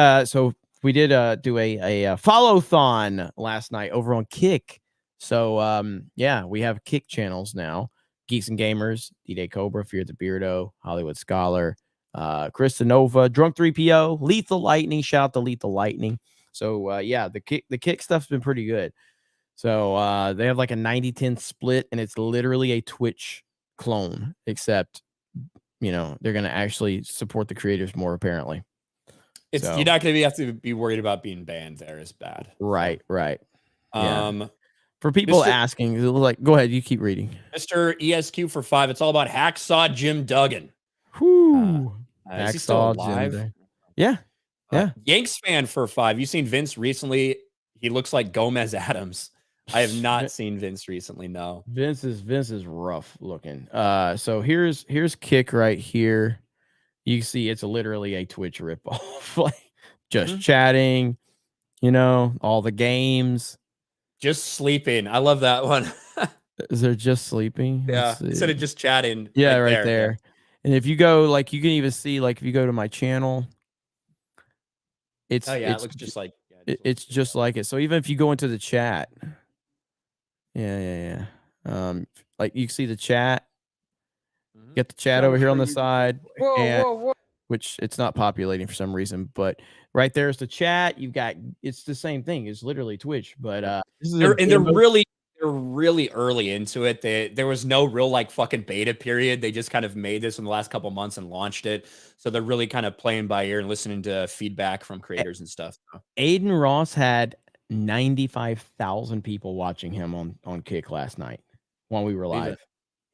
did do a follow-thon last night over on Kick. So, we have Kick channels now. Geeks and Gamers, D-Day Cobra, Fear the Beardo, Hollywood Scholar, Krista Nova, Drunk 3PO, Lethal Lightning. Shout out to Lethal Lightning. So, the Kick stuff's been pretty good. So, they have like a 90-10 split, and it's literally a Twitch clone, except, they're going to actually support the creators more, apparently. You're not going to have to be worried about being banned there is bad. Right. For people asking, like, go ahead, you keep reading. Mr. ESQ for 5. It's all about Hacksaw Jim Duggan. Whoo. Is he still alive? Yeah. Yanks fan for 5. You seen Vince recently? He looks like Gomez Adams. I have not seen Vince recently. No. Vince is rough looking. So here's Kick right here. You see, it's literally a Twitch ripoff. Like, just chatting, all the games. Just sleeping. I love that one. Is there just sleeping? Yeah. Instead of just chatting. Yeah, right there. Yeah. And if you go, like, you can even see, like, if you go to my channel, it looks just like it's just like it. So even if you go into the chat, like, you see the chat. Get the chat over here on the side. Which it's not populating for some reason, but right there's the chat. It's the same thing. It's literally Twitch, but they're really early into it. There was no real like fucking beta period. They just kind of made this in the last couple months and launched it. So they're really kind of playing by ear and listening to feedback from creators and stuff. Aiden Ross had 95,000 people watching him on Kick last night when we were live.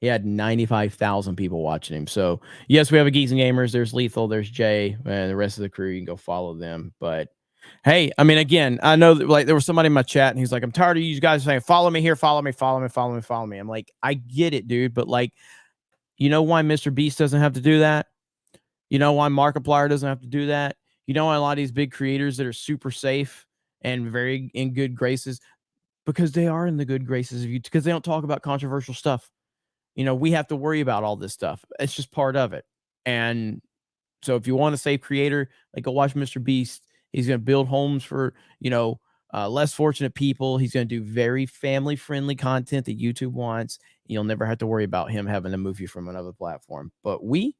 He had 95,000 people watching him. So, yes, we have a Geeks and Gamers. There's Lethal, there's Jay, and the rest of the crew. You can go follow them. But, hey, I mean, again, I know that, like, there was somebody in my chat, and he's like, I'm tired of you guys saying, follow me here, follow me. I'm like, I get it, dude. But, like, you know why Mr. Beast doesn't have to do that? You know why Markiplier doesn't have to do that? You know why a lot of these big creators that are super safe and very in good graces? Because they are in the good graces of you, because they don't talk about controversial stuff. We have to worry about all this stuff. It's just part of it. And so if you want a safe creator, like, go watch Mr. Beast He's going to build homes for, less fortunate people. He's going to do very family friendly content that YouTube wants. You'll never have to worry about him having a movie from another platform, but we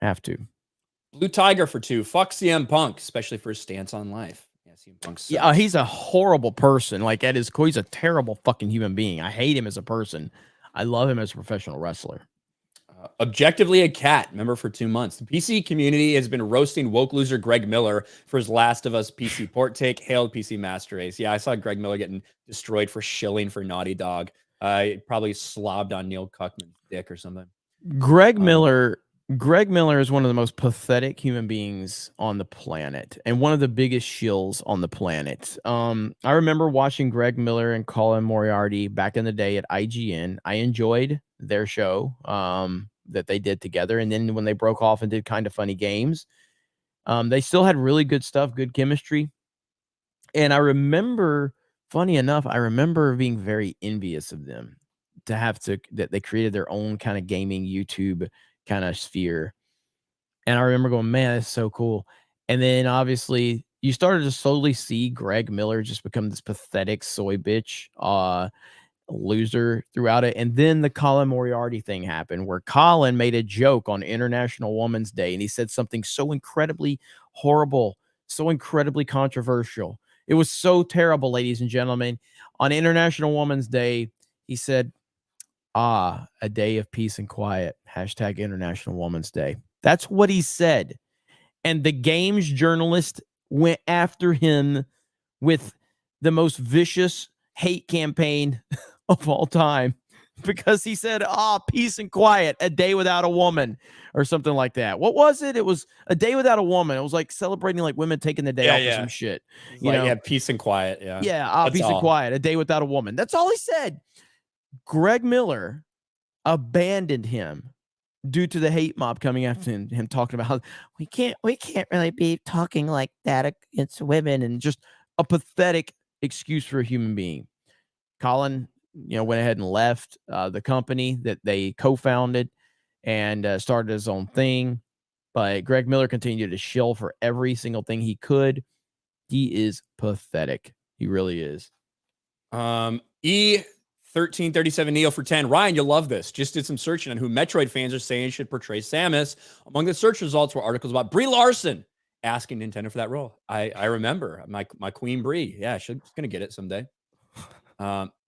have to. Blue Tiger for 2. Fuck CM Punk, especially for his stance on life. Yeah, CM Punk sucks. Yeah, he's a horrible person. Like at his core, he's a terrible fucking human being. I hate him as a person. I love him as a professional wrestler. Objectively a cat, member for 2 months. The PC community has been roasting woke loser Greg Miller for his Last of Us PC port take. Hailed PC Master Race. Yeah, I saw Greg Miller getting destroyed for shilling for Naughty Dog. Probably slobbed on Neil Cuckman's dick or something. Greg Miller is one of the most pathetic human beings on the planet and one of the biggest shills on the planet. I remember watching Greg Miller and Colin Moriarty back in the day at IGN. I enjoyed their show that they did together. And then when they broke off and did Kind of Funny Games, they still had really good stuff, good chemistry. And I remember, funny enough, being very envious of them that they created their own kind of gaming YouTube kind of sphere. And I remember going, man, that's so cool. And then obviously you started to slowly see Greg Miller just become this pathetic soy bitch loser throughout it. And then the Colin Moriarty thing happened where Colin made a joke on International Women's Day and he said something so incredibly horrible, so incredibly controversial. It was so terrible, ladies and gentlemen. On International Women's Day, he said, a day of peace and quiet. # International Women's Day. That's what he said. And the games journalist went after him with the most vicious hate campaign of all time because he said, peace and quiet, a day without a woman or something like that. What was it? It was a day without a woman. It was like celebrating like women taking the day off or some shit. Yeah, peace and quiet. Yeah. Yeah, peace and quiet, a day without a woman. That's all he said. Greg Miller abandoned him due to the hate mob coming after him talking about how we can't really be talking like that against women, and just a pathetic excuse for a human being. Colin, went ahead and left the company that they co-founded and started his own thing. But Greg Miller continued to shill for every single thing he could. He is pathetic. He really is. E1337 Neo for 10. Ryan, you'll love this. Just did some searching on who Metroid fans are saying should portray Samus. Among the search results were articles about Brie Larson asking Nintendo for that role. I remember my Queen Brie. Yeah, she's gonna get it someday.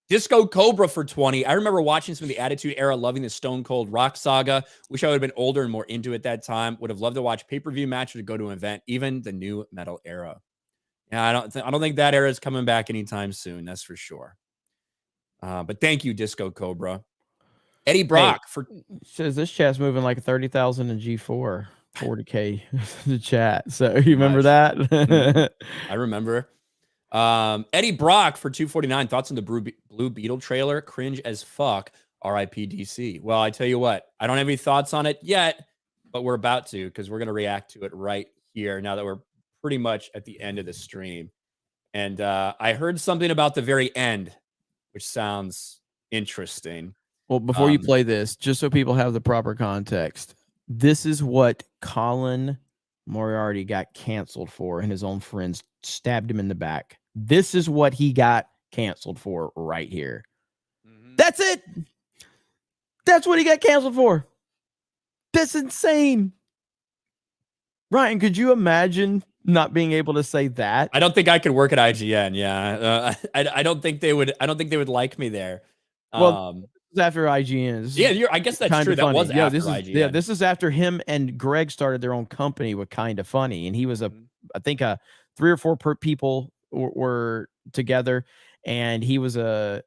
Disco Cobra for 20. I remember watching some of the Attitude Era, loving the Stone Cold Rock saga. Wish I would have been older and more into it that time. Would have loved to watch pay-per-view matches or go to an event, even the new metal era. Yeah, I don't think that era is coming back anytime soon. That's for sure. But thank you, Disco Cobra. Eddie Brock for says this chat's moving like 30,000 in G4, 40K the chat. So you remember that? I remember. Eddie Brock for 249. Thoughts on the Blue Beetle trailer? Cringe as fuck. R.I.P. DC. Well, I tell you what, I don't have any thoughts on it yet, but we're about to, because we're going to react to it right here now that we're pretty much at the end of the stream. And I heard something about the very end, which sounds interesting. Well, before you play this, just so people have the proper context, this is what Colin Moriarty got canceled for, and his own friends stabbed him in the back. This is what he got canceled for right here. Mm-hmm. That's it. That's what he got canceled for. That's insane. Ryan, could you imagine not being able to say that? I don't think I could work at IGN. Yeah, I don't think they would. I don't think they would like me there. Well, after IGN. Yeah, I guess that's true. That was after IGN. Yeah, this is after him and Greg started their own company with Kind of Funny, and he was I think 3 or 4 people were together, and he was a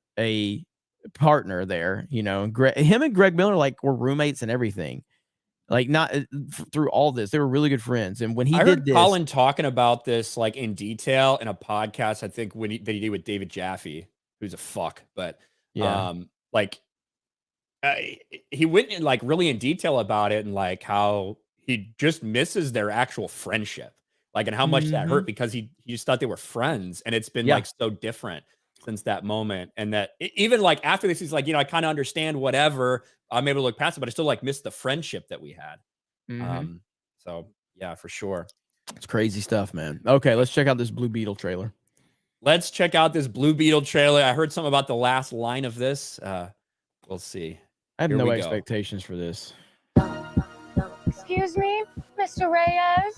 partner there. Him and Greg Miller were roommates and everything. Not through all this, they were really good friends. And when he did this, Colin talking about this in detail in a podcast, I think that he did with David Jaffe, who's a fuck, but yeah, he went in really in detail about it and how he just misses their actual friendship, and how much that hurt because he just thought they were friends, and it's been so different since that moment. And that even after this, he's I kind of understand whatever. I'm able to look past it, but I still miss the friendship that we had. So yeah, for sure. It's crazy stuff, man. Okay, let's check out this Blue Beetle trailer. Let's check out this Blue Beetle trailer. I heard something about the last line of this. We'll see. I have Here no we go. expectations for this. Excuse me, Mr. Reyes?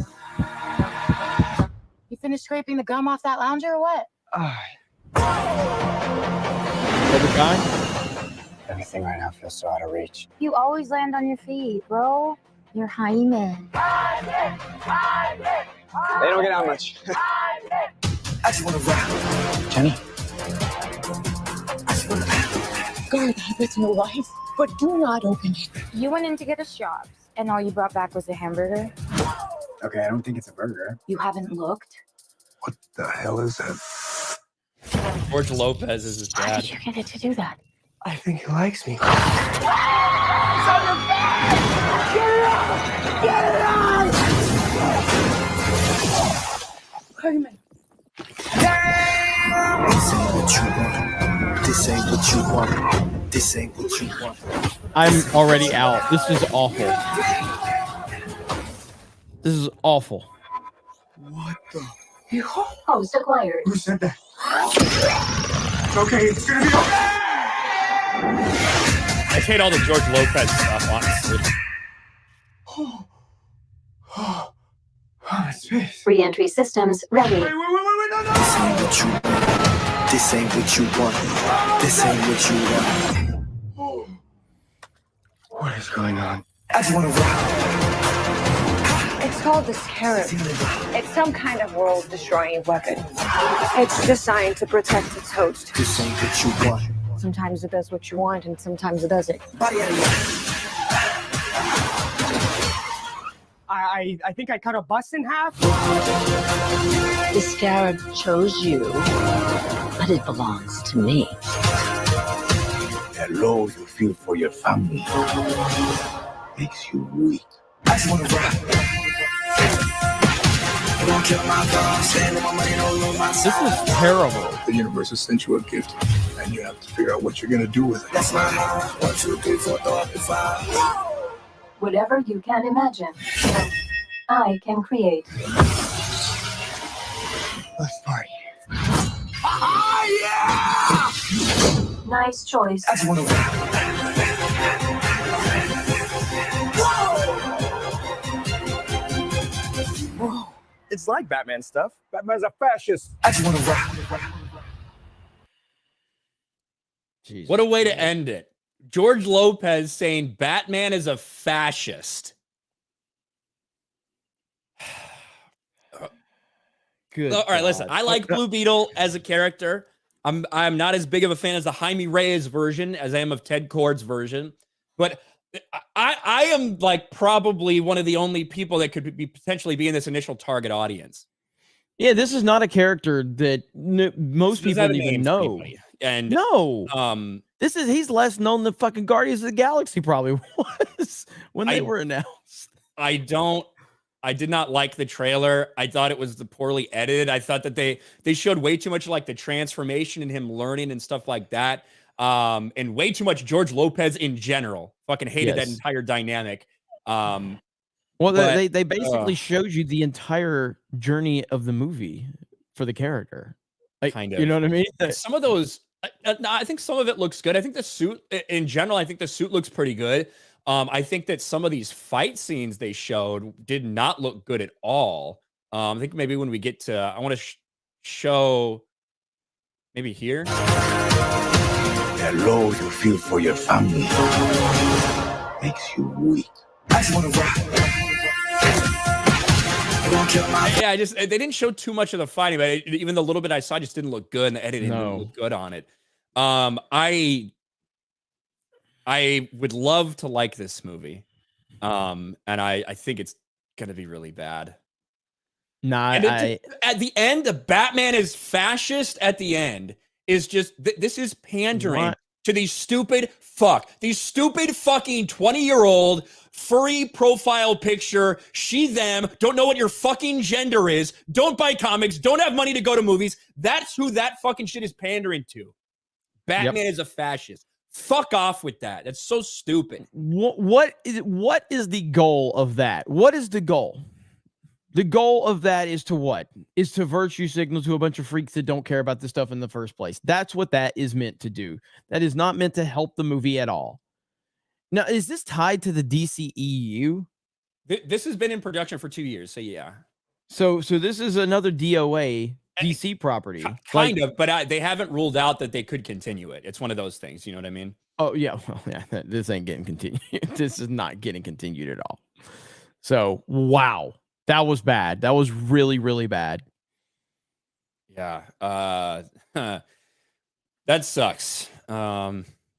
You finished scraping the gum off that lounger or what? Other guy? Everything right now feels so out of reach. You always land on your feet, bro. You're Hyman. They don't get out much. I just want to rap. Jenny? God, that's my wife. But do not open it. You went in to get us jobs, and all you brought back was a hamburger? Okay, I don't think it's a burger. You haven't looked? What the hell is that? George Lopez is his How dad. did you get it to do that? I think he likes me. Hyman. This ain't what you want. This ain't what you want. This ain't what you want. I'm already out. This is awful. This is awful. What the? Host acquired. Who said that? Okay, it's gonna be okay. I hate all the George Lopez stuff, honestly. Oh, it's space. Re-entry systems ready. Wait, no, no. This ain't what you want. This ain't what you want. This ain't what you want. Oh. What is going on? I just want to rock. It's called the Scarab. It's some kind of world-destroying weapon. It's designed to protect its host. This ain't what you want. Sometimes it does what you want, and sometimes it doesn't. I think I cut a bus in half. The Scarab chose you, but it belongs to me. That love you feel for your family makes you weak. I just want to rock. This is terrible. The universe has sent you a gift, and you have to figure out what you're gonna do with it. That's my mom. 1, 2, 3, 4, 5. Whatever you can imagine, I can create. Let's party. Nice choice. I just want to rock. Whoa. It's like Batman stuff. Batman's a fascist. I just want to rock. Jesus. What a way to end it. George Lopez saying Batman is a fascist. Good. All right, listen. I like Blue Beetle as a character. I'm not as big of a fan as the Jaime Reyes version as I am of Ted Kord's version, but I am like probably one of the only people that could be potentially be in this initial target audience. Yeah, this is not a character that most Does people that even name know. anybody? And No, he's less known than fucking Guardians of the Galaxy probably was when they were announced. I did not like the trailer. I thought it was poorly edited. I thought that they showed way too much like the transformation and him learning and stuff like that. And way too much George Lopez in general. Fucking hated that entire dynamic. Well, they basically showed you the entire journey of the movie for the character. Like, kind of. You know what I mean? Some of those, I think some of it looks good. I think the suit in general, I think the suit looks pretty good. I think that some of these fight scenes they showed did not look good at all. I think maybe when we get to, I want to show maybe here. That love you feel for your family makes you weak. I just want to rock. Yeah, they didn't show too much of the fighting, but even the little bit I saw just didn't look good, and the editing didn't look good on it. I would love to like this movie, and I think it's gonna be really bad. Nah, at the end, the Batman is fascist. At the end is just this is pandering to these stupid fucking 20-year-old furry profile picture. She, them, don't know what your fucking gender is. Don't buy comics. Don't have money to go to movies. That's who that fucking shit is pandering to. Batman is a fascist. Fuck off with that. That's so stupid. What is the goal of that? What is the goal? The goal of that is to what? Is to virtue signal to a bunch of freaks that don't care about this stuff in the first place. That's what that is meant to do. That is not meant to help the movie at all. Now, is this tied to the DCEU? This has been in production for 2 years, so yeah. So this is another DOA DC property. Kind of, but they haven't ruled out that they could continue it. It's one of those things, you know what I mean? Oh, yeah. Well, yeah, this ain't getting continued. This is not getting continued at all. So, wow. That was bad. That was really, really bad. Yeah. That sucks.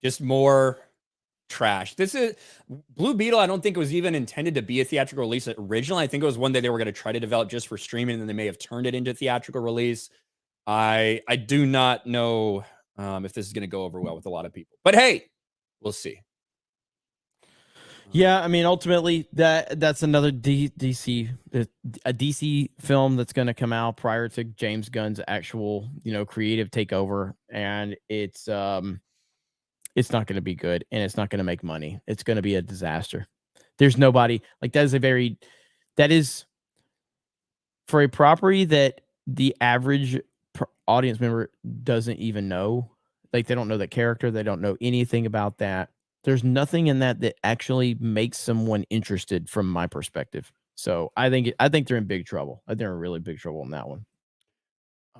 Just more trash. This is Blue Beetle. I don't think it was even intended to be a theatrical release originally. I think it was one that they were going to try to develop just for streaming, and then they may have turned it into a theatrical release. I do not know if this is going to go over well with a lot of people, but hey, we'll see. Yeah, I mean, ultimately, that's another DC film that's going to come out prior to James Gunn's actual, creative takeover, and it's not going to be good, and it's not going to make money. It's going to be a disaster. There's nobody like that is for a property that the average audience member doesn't even know. Like, they don't know that character, they don't know anything about that. There's nothing in that actually makes someone interested from my perspective. So I think they're in big trouble. I think they're in really big trouble on that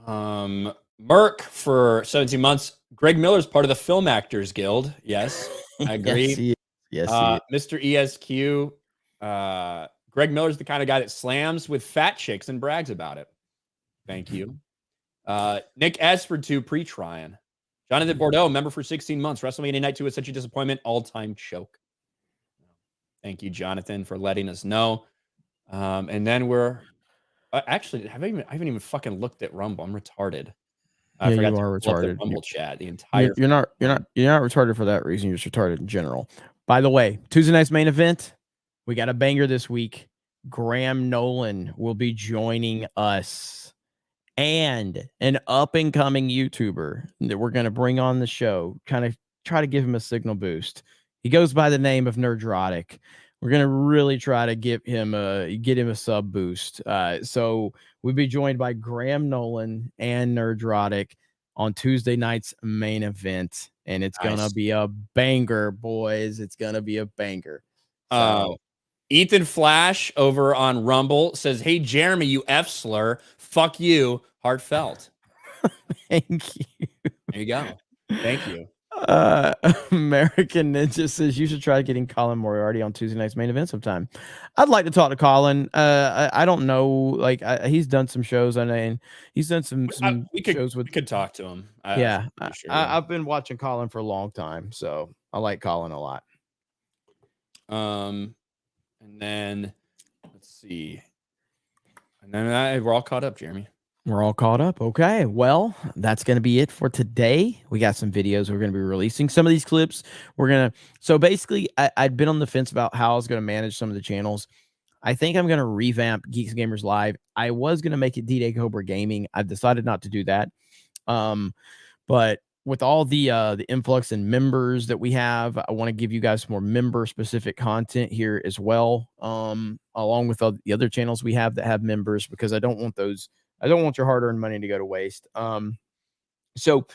one. Merc for 17 months. Greg Miller's part of the Film Actors Guild. Yes, I agree. Yes, he is. Yes, Mr. ESQ. Greg Miller's the kind of guy that slams with fat chicks and brags about it. Thank you. Nick S for 2 pre-trying. Jonathan Bordeaux, member for 16 months. WrestleMania Night 2 was such a disappointment. All-time choke. Thank you, Jonathan, for letting us know. And then we're actually, I haven't even fucking looked at Rumble. I'm retarded. I forgot you to are pull up the retarded. Rumble chat. The entire you're not retarded for that reason. You're just retarded in general. By the way, Tuesday night's main event. We got a banger this week. Graham Nolan will be joining us. And an up-and-coming YouTuber that we're going to bring on the show, kind of try to give him a signal boost. He goes by the name of Nerdrotic. We're going to really try to get him a sub boost. So we'll be joined by Graham Nolan and Nerdrotic on Tuesday night's main event. And it's going to be a banger, boys. It's going to be a banger. So, Ethan Flash over on Rumble says, "Hey, Jeremy, you F slur. Fuck you. Heartfelt." Thank you. There you go. Thank you. American Ninja says you should try getting Colin Moriarty on Tuesday night's main event sometime. I'd like to talk to Colin. I don't know. Like, he's done some shows. I mean, he's done some shows with. We could talk to him. I've been watching Colin for a long time, so I like Colin a lot. And then let's see. And then we're all caught up, Jeremy. We're all caught up. Okay. Well, that's going to be it for today. We got some videos we're going to be releasing. Some of these clips so basically I'd been on the fence about how I was going to manage some of the channels. I think I'm going to revamp Geeks Gamers Live. I was going to make it D-Day Cobra Gaming. I've decided not to do that. But with all the influx in members that we have, I want to give you guys more member specific content here as well. Along with all the other channels we have that have members, because I don't want your hard-earned money to go to waste. So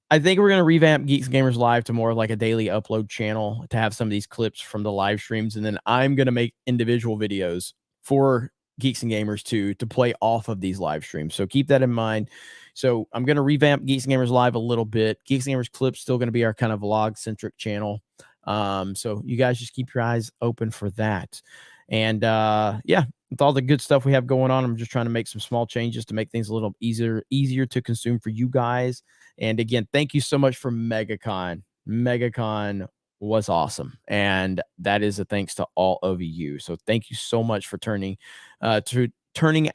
I think we're going to revamp Geeks Gamers Live to more like a daily upload channel to have some of these clips from the live streams. And then I'm going to make individual videos for Geeks and Gamers to play off of these live streams. So keep that in mind. So I'm going to revamp Geeks and Gamers Live a little bit. Geeks and Gamers Clips still going to be our kind of vlog-centric channel. So you guys just keep your eyes open for that. And with all the good stuff we have going on, I'm just trying to make some small changes to make things a little easier to consume for you guys. And again, thank you so much for Megacon. Megacon was awesome, and that is a thanks to all of you. So thank you so much for turning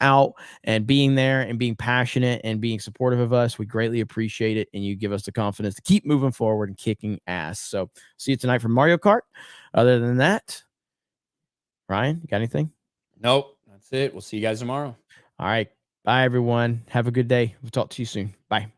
out and being there and being passionate and being supportive of us. We greatly appreciate it, and you give us the confidence to keep moving forward and kicking ass. So see you tonight for Mario Kart. Other than that, Ryan, you got anything? Nope, that's it. We'll see you guys tomorrow. All right. Bye, everyone. Have a good day. We'll talk to you soon. Bye.